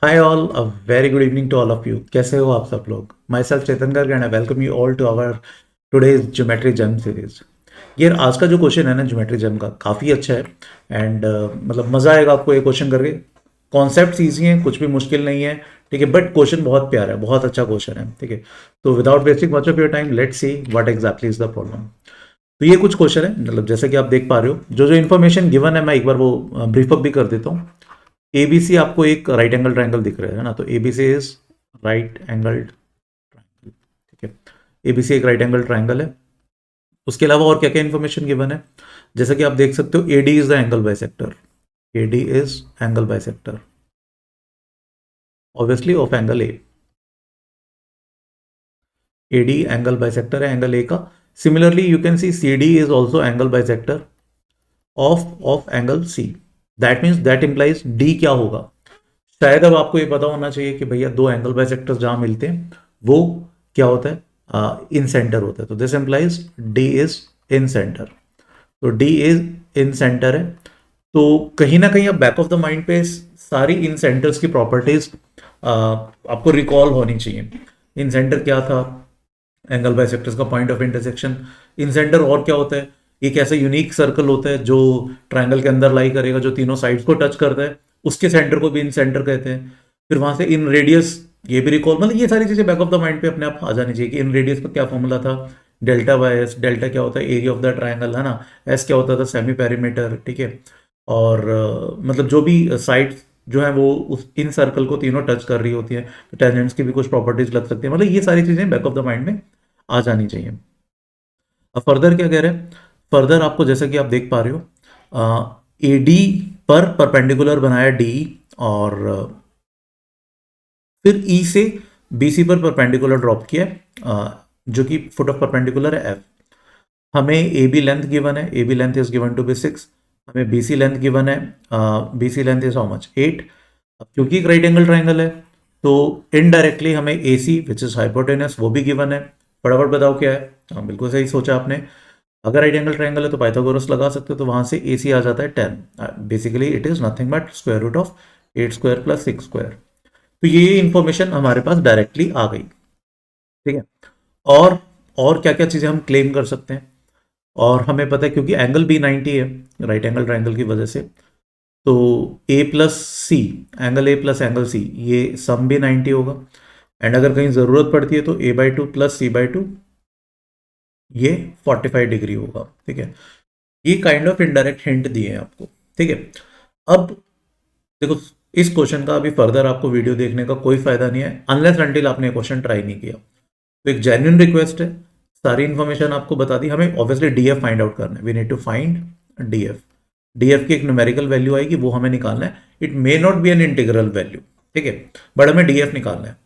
Hi all, a very good evening to all of you. कैसे हो आप सब लोग? Myself Chetan Garg and I welcome you all to our today's Geometry Gem series. ये आज का जो क्वेश्चन है ना ज्योमेट्री जेम का काफ़ी अच्छा है एंड मतलब मज़ा आएगा आपको ये क्वेश्चन करके। कॉन्सेप्ट ईजी हैं, कुछ भी मुश्किल नहीं है, ठीक है, बट क्वेश्चन बहुत प्यारा है, बहुत अच्छा क्वेश्चन है, ठीक है। तो without wasting much of your time let's see what exactly is the problem. तो ये कुछ क्वेश्चन है, मतलब जैसे कि आप देख पा रहे हो, जो जो इन्फॉर्मेशन गिवन है मैं एक बार वो ब्रीफ अप भी कर देता हूँ। एबीसी आपको एक राइट एंगल ट्रायंगल दिख रहा है ना, तो ABC is right angle triangle, ठीक है। एबीसी एक राइट एंगल ट्रायंगल है। उसके अलावा और क्या क्या इन्फॉर्मेशन गिवन है, जैसा कि आप देख सकते हो, AD is the angle bisector. AD is angle bisector obviously of angle A. AD angle bisector है एंगल ए का। Similarly you can see C D is also angle bisector of angle C. That means that implies D क्या होगा। शायद अब आपको ये पता होना चाहिए कि भैया दो एंगल बाइसेक्टर्स जहां मिलते हैं वो क्या होता है, इन सेंटर होता है। तो this implies D is in centre. तो डी इज इन सेंटर है। तो कहीं ना कहीं अब बैक ऑफ द माइंड पे सारी इन सेंटर्स की प्रॉपर्टीज आपको रिकॉल होनी चाहिए। इन सेंटर क्या था, एंगल बाइसेक्टर्स का point of intersection. In centre और क्या होता है, एक ऐसा यूनिक सर्कल होता है जो ट्रायंगल के अंदर लाई करेगा, जो तीनों साइड्स को टच करता है, उसके सेंटर को भी इन सेंटर कहते हैं। फिर वहां से इन रेडियस, ये भी रिकॉल, मतलब ये सारी चीजें बैक ऑफ द माइंड पे अपने आप आ जानी चाहिए कि इन रेडियस का क्या फॉर्मूला था, डेल्टा बाय एस। डेल्टा क्या होता है, एरिया ऑफ द ट्रायंगल है ना। एस क्या होता था, सेमी पेरीमीटर, ठीक है। और मतलब जो भी साइड जो है वो उस इन सर्कल को तीनों टच कर रही होती है, तो टेंजेंट्स की भी कुछ प्रॉपर्टीज लग सकती है। मतलब ये सारी चीजें बैक ऑफ द माइंड में आ जानी चाहिए। अब फर्दर क्या कह रहे हैं, फर्दर आपको जैसा कि आप देख पा रहे हो, ए डी पर परपेंडिकुलर बनाया डी, और फिर ई से बी सी पर परपेंडिकुलर ड्रॉप किया, जो कि फुट ऑफ परपेंडिकुलर है एफ। हमें ए बी लेंथ गिवन है, A B length is given to be 6। हमें बी सी लेंथ गिवन है, B C length is how much 8। अब क्योंकि एक राइट एंगल ट्राइंगल है तो इनडायरेक्टली हमें ए सी विच इज हाइपोटेनस वो भी गिवन है। फटाफट बताओ क्या है। हाँ बिल्कुल सही सोचा आपने। अगर राइट एंगल ट्राइंगल है तो पाइथागोरस लगा सकते हो, तो वहां से ए सी आ जाता है 10। Basically it is nothing but square root of 8 square plus 6 square. तो ये इंफॉर्मेशन हमारे पास डायरेक्टली आ गई, ठीक है। और और क्या क्या चीजें हम क्लेम कर सकते हैं, और हमें पता है क्योंकि एंगल बी 90 है राइट एंगल ट्राइंगल की वजह से, तो A plus C, angle A plus angle C, ये सम भी 90 होगा। एंड अगर कहीं जरूरत पड़ती है तो A/2 प्लस C/2, ये 45 डिग्री होगा, ठीक है। ये काइंड ऑफ इनडायरेक्ट हिंट दिए हैं आपको, ठीक है। अब देखो, इस क्वेश्चन का अभी फर्दर आपको वीडियो देखने का कोई फायदा नहीं है अनलेस अनटिल आपने क्वेश्चन ट्राई नहीं किया। तो एक जेन्युइन रिक्वेस्ट है, सारी इन्फॉर्मेशन आपको बता दी, हमें ऑब्वियसली डीएफ फाइंड आउट करना है। We need to find DF. DF की एक न्यूमेरिकल वैल्यू आएगी, वो हमें निकालना है। It may not be an integral value, ठीक है, बट हमें डीएफ निकालना है।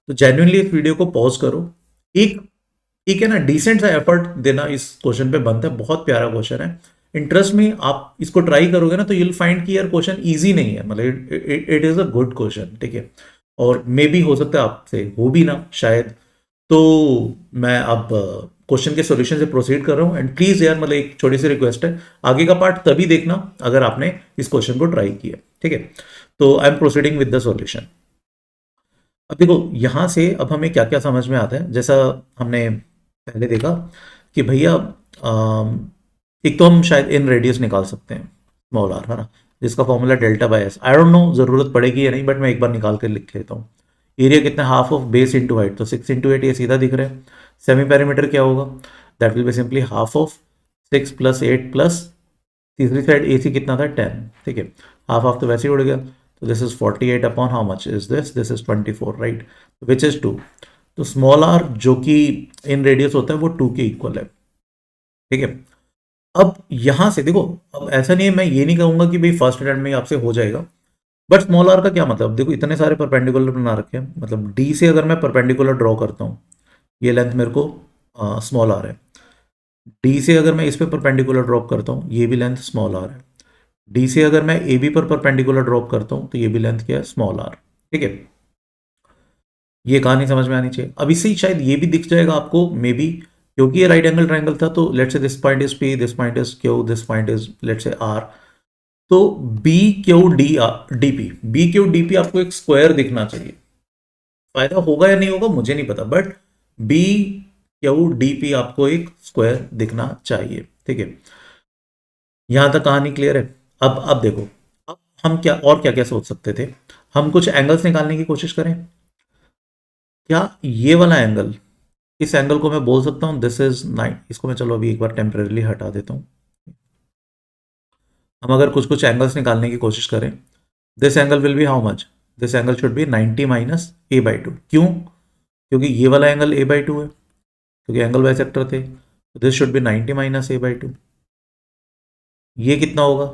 तो जेन्युइनली इस वीडियो को पॉज करो। एक एक है ना डिसेंट सा एफर्ट देना इस क्वेश्चन पे बनता है। बहुत प्यारा क्वेश्चन है। इंटरेस्ट में आप इसको ट्राई करोगे ना तो यूल फाइंड कि यार क्वेश्चन इजी नहीं है, मतलब it is a good question, ठीक है। और मे भी हो सकता है आपसे हो भी ना शायद। तो मैं अब क्वेश्चन के सॉल्यूशन से प्रोसीड कर रहा हूँ। एंड प्लीज यार, मतलब एक छोटी सी रिक्वेस्ट है, आगे का पार्ट तभी देखना अगर आपने इस क्वेश्चन को ट्राई किया, ठीक है। तो I am proceeding with the solution. अब देखो यहां से अब हमें क्या क्या समझ में आता है, जैसा हमने पहले देखा कि भैया एक तो हम शायद इन रेडियस निकाल सकते हैं, स्मॉल आर, है ना, जिसका formula delta by S. I don't know जरूरत पड़ेगी या नहीं, बट मैं एक बार निकाल के लिख लेता हूँ। एरिया कितना, half of base into height, तो 6 इंटू 8, ये सीधा दिख रहा है। सेमी पेरीमीटर क्या होगा, that will be simply half of 6 plus 8 plus तीसरी साइड ए सी कितना था 10, ठीक है। हाफ हाफ तो वैसे ही उड़ गया, तो this is 48 upon how much is this is 24, right, which is 2। तो स्मॉल आर जो कि इन रेडियस होता है वो 2 के इक्वल है, ठीक है। अब यहां से देखो, अब ऐसा नहीं है, मैं ये नहीं कहूंगा कि भाई फर्स्ट अटेम्प्ट में ही आपसे हो जाएगा, बट स्मॉल आर का क्या मतलब, देखो इतने सारे परपेंडिकुलर बना रखे हैं, मतलब डी से अगर मैं परपेंडिकुलर ड्रॉ करता हूँ, ये लेंथ मेरे को स्मॉल आर है। डी से अगर मैं इस पे परपेंडिकुलर ड्रॉप करता हूँ, ये भी लेंथ स्मॉल आर है। डी से अगर मैं ए बी पर परपेंडिकुलर ड्रॉप करता हूँ तो ये भी लेंथ क्या है, स्मॉल आर, ठीक है। ये कहानी समझ में आनी चाहिए। अब इससे शायद ये भी दिख जाएगा आपको मे बी, क्योंकि ये राइट एंगल ट्राइंगल था, तो let's say this point is P, this point is Q, this point is let's say R. तो बी क्यू डी पी आपको एक स्क्वायर दिखना चाहिए। फायदा होगा या नहीं होगा मुझे नहीं पता, but B Q D P आपको एक स्क्वायर दिखना चाहिए। ठीक है, यहां तक कहानी क्लियर है। अब देखो, अब हम क्या क्या सोच सकते थे। हम कुछ एंगल्स निकालने की कोशिश करें। क्या ये वाला एंगल, इस एंगल को मैं बोल सकता हूं दिस इज 9। इसको मैं चलो अभी एक बार टेम्परेली हटा देता हूं। हम अगर कुछ कुछ एंगल्स निकालने की कोशिश करें, this angle will be how much, this angle should be 90 minus A by to. क्यों? क्योंकि ये वाला एंगल ए बाई टू है, क्योंकि एंगल बाइसेक्टर थे। This should be 90 minus A by two. ये कितना होगा?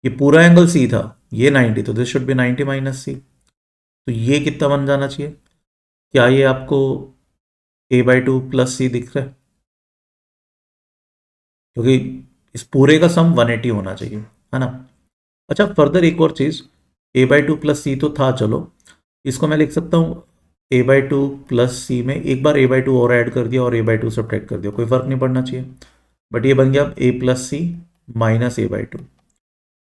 ये पूरा एंगल सी था, ये 90, तो दिस शुड बी 90 माइनस सी। तो ये कितना बन जाना चाहिए? क्या ये आपको ए बाई टू प्लस सी दिख रहा है? क्योंकि इस पूरे का सम 180 होना चाहिए, है ना। अच्छा, फर्दर एक और चीज, ए बाई टू प्लस सी तो था, चलो इसको मैं लिख सकता हूँ ए बाई टू प्लस सी में एक बार ए बाई टू और ऐड कर दिया और ए बाई टू सब्ट्रैक्ट कर दिया, कोई फर्क नहीं पड़ना चाहिए। बट ये बन गया A plus C minus A by two.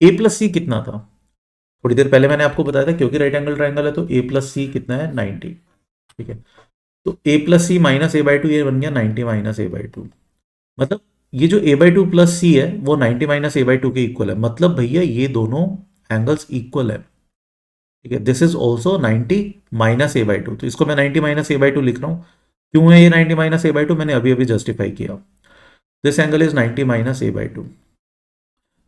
A plus C कितना था? थोड़ी देर पहले मैंने आपको बताया था, क्योंकि राइट एंगल ट्राइंगल है तो ए प्लस सी कितना है? 90। ठीक है, तो A plus C minus A by two, ये बन गया 90 माइनस ए बाई टू। मतलब ये जो ए बाई टू प्लस सी है वो 90 माइनस ए बाई टू के इक्वल है। मतलब भैया ये दोनों एंगल्स इक्वल है। ठीक है, this is also 90 minus A by to, तो इसको मैं 90 माइनस ए बाई टू लिख रहा हूँ। क्यों है ये 90 माइनस ए बाई टू? मैंने अभी अभी जस्टिफाई किया। This angle is 90 minus A by to.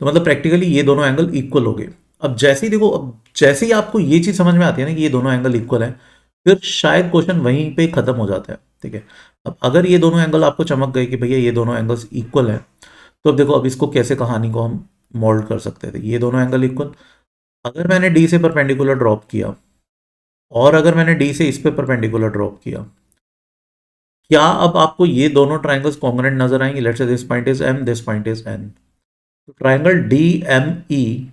तो मतलब प्रैक्टिकली ये दोनों एंगल इक्वल हो गए। अब जैसे ही देखो, अब जैसे ही आपको ये चीज समझ में आती है ना कि ये दोनों एंगल इक्वल है, फिर शायद क्वेश्चन वहीं पे खत्म हो जाता है। ठीक है, अब अगर ये दोनों एंगल आपको चमक गए कि भैया ये दोनों एंगल्स इक्वल है, तो अब देखो, अब इसको कैसे कहानी को हम मोल्ड कर सकते थे। ये दोनों एंगल इक्वल, अगर मैंने डी से परपेंडिकुलर ड्रॉप किया और अगर मैंने डी से इस पे परपेंडिकुलर ड्रॉप किया, क्या अब आपको ये दोनों ट्राइंगल्स कॉन्ग्रुएंट नजर आएंगे? Let's say this point is M, this point is N. तो ट्राइंगल डी एम ई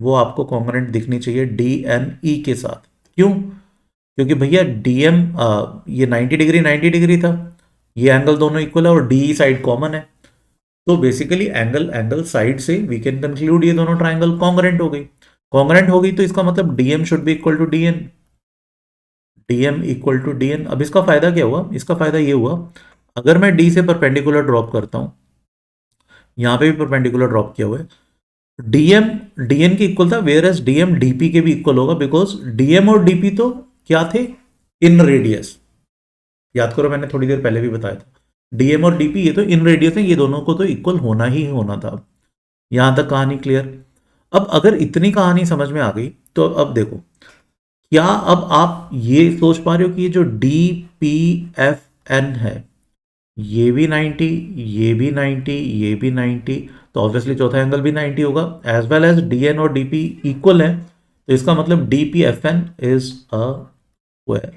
वो आपको कॉन्ग्रुएंट दिखनी चाहिए डी एम ई के साथ। क्यों? क्योंकि भैया डी एम ये 90 डिग्री 90 डिग्री था, ये एंगल दोनों इक्वल है और डी साइड कॉमन है। तो बेसिकली एंगल एंगल साइड से वी कैन कंक्लूड ये दोनों ट्राइंगल कॉन्ग्रुएंट हो गई। कॉन्ग्रुएंट हो गई तो इसका मतलब DM should be equal to DN, DM equal to DN. अब इसका फायदा क्या हुआ? इसका फायदा ये हुआ, अगर मैं डी से परपेंडिकुलर ड्रॉप करता हूं, यहां पे भी परपेंडिकुलर ड्रॉप किया हुआ है, डीएम डीएन की इक्वल था, वेयर एज डीएम डीपी के भी इक्वल होगा, बिकॉज डीएम और डीपी तो क्या थे? इन रेडियस। याद करो मैंने थोड़ी देर पहले भी बताया था, डीएम और डीपी ये तो इन रेडियस है, ये दोनों को तो इक्वल होना ही होना था। यहां तक कहानी क्लियर। अब अगर इतनी कहानी समझ में आ गई, तो अब देखो, क्या अब आप ये सोच पा रहे हो कि ये जो डी पी एफ एन है, ये भी 90, ये भी 90, ये भी 90, तो ऑब्वियसली चौथा एंगल भी 90 होगा। As well as D N और डीपी इक्वल है, तो इसका मतलब D P F N is a square.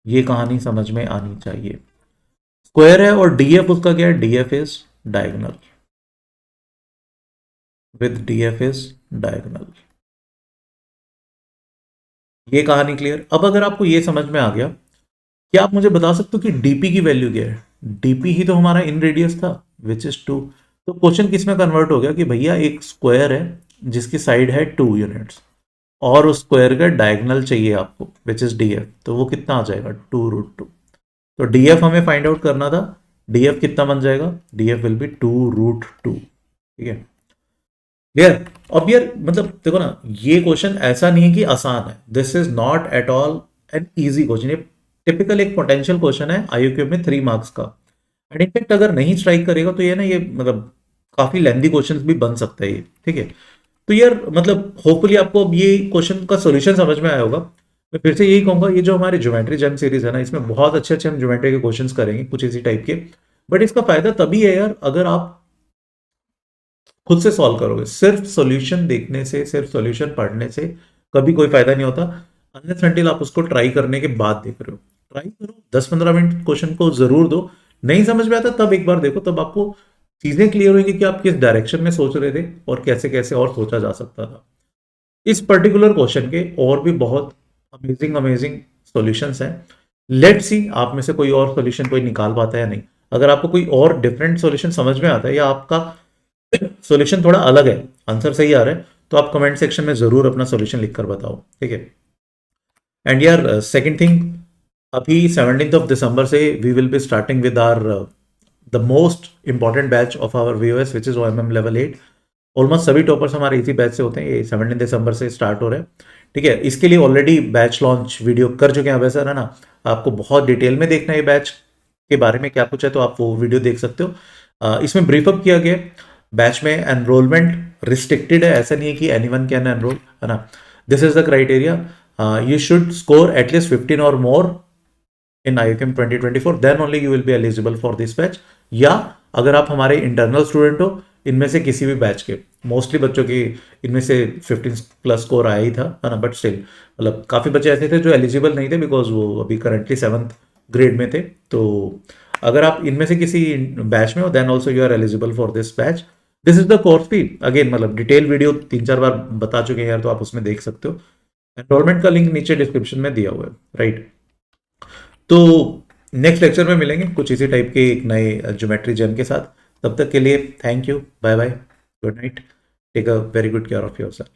ये कहानी समझ में आनी चाहिए। स्क्वायर है और डीएफ उसका क्या है? DF is diagonal, with DF is diagonal. ये कहानी क्लियर। अब अगर आपको ये समझ में आ गया, क्या आप मुझे बता सकते हो कि डीपी की वैल्यू क्या है? डीपी ही तो हमारा इन रेडियस था, विच इज 2। तो क्वेश्चन किस में कन्वर्ट हो गया कि भैया एक स्क्वायर है जिसकी साइड है 2 यूनिट्स और उस स्क्वायर का डायगोनल चाहिए आपको, विच इज डीएफ। तो वो कितना आ जाएगा? 2√2। तो डीएफ हमें फाइंड आउट करना था। डीएफ कितना बन जाएगा? DF will be 2√2। ठीक है, क्लियर। अब यार मतलब देखो ना, ये क्वेश्चन ऐसा नहीं है कि आसान है, this is not at all an easy question. ये टिपिकल एक पोटेंशियल क्वेश्चन है आईक्यू में 3 मार्क्स का। एंड इनफेक्ट अगर नहीं स्ट्राइक करेगा तो ये ना, ये मतलब काफी लेंथी क्वेश्चन भी बन सकता है ये। ठीक है, तो यार मतलब होपफुली आपको अब ये क्वेश्चन का सोल्यूशन समझ में आया होगा। मैं फिर से यही कहूंगा, ये जो हमारी ज्योमेट्री जेम सीरीज है ना, इसमें बहुत अच्छे अच्छे हम ज्योमेट्री के क्वेश्चंस करेंगे कुछ इसी टाइप के। बट इसका फायदा तभी है यार, अगर आप खुद से सॉल्व करोगे। सिर्फ सॉल्यूशन देखने से, सिर्फ सॉल्यूशन पढ़ने से कभी कोई फायदा नहीं होता, अनलेस अनटिल आप उसको ट्राई करने के बाद देख रहे हो। ट्राई करो, 10-15 मिनट क्वेश्चन को जरूर दो। नहीं समझ में आता तब एक बार देखो, तब आपको चीजें क्लियर होंगी कि आप किस डायरेक्शन में सोच रहे थे और कैसे कैसे और सोचा जा सकता था। इस पर्टिकुलर क्वेश्चन के और भी बहुत अमेजिंग अमेजिंग सॉल्यूशंस हैं। लेट्स सी आप में से कोई और सॉल्यूशन कोई निकाल पाता है या नहीं। अगर आपको कोई और डिफरेंट सॉल्यूशन समझ में आता है या आपका सॉल्यूशन थोड़ा अलग है, आंसर सही आ रहा है तो आप कमेंट सेक्शन में जरूर अपना सॉल्यूशन लिखकर बताओ, ठीक है। एंड यार सेकंड थिंग, अभी 17th ऑफ दिसंबर से we will be starting with our the most important batch of our VOS which is OMM level 8। Almost सभी टॉपर्स हमारे इसी बैच से होते हैं, ये 17 दिसंबर से स्टार्ट हो रहे हैं, ठीक है। इसके लिए ऑलरेडी बैच लॉन्च वीडियो कर चुके हैं वैसा है ना, आपको बहुत डिटेल में देखना है बैच के बारे में क्या कुछ है तो आप वो वीडियो देख सकते हो। इसमें ब्रीफअप किया गया बैच में एनरोलमेंट रिस्ट्रिक्टेड है, ऐसा नहीं है कि एनीवन कैन एनरोल, है ना। This is the criteria, you should score at least 15 और more in IIFM 2024, then only you will be eligible for this batch. या अगर आप हमारे इंटरनल स्टूडेंट हो इनमें से किसी भी बैच के, मोस्टली बच्चों की इनमें से 15 प्लस स्कोर आया ही था, है ना, बट स्टिल मतलब काफ़ी बच्चे ऐसे थे जो एलिजिबल नहीं थे बिकॉज वो अभी करंटली 7th ग्रेड में थे। तो अगर आप इनमें से किसी बैच में हो then also you are eligible for this batch. This is the course fee, again मतलब डिटेल वीडियो 3-4 बार बता चुके हैं यार, तो आप उसमें देख सकते हो। एनरोलमेंट का लिंक नीचे डिस्क्रिप्शन में दिया हुआ है, राइट। तो नेक्स्ट लेक्चर में मिलेंगे कुछ इसी टाइप के एक नए ज्योमेट्री जेम के साथ। तब तक के लिए thank you, bye bye, good night, take a very good care of your self.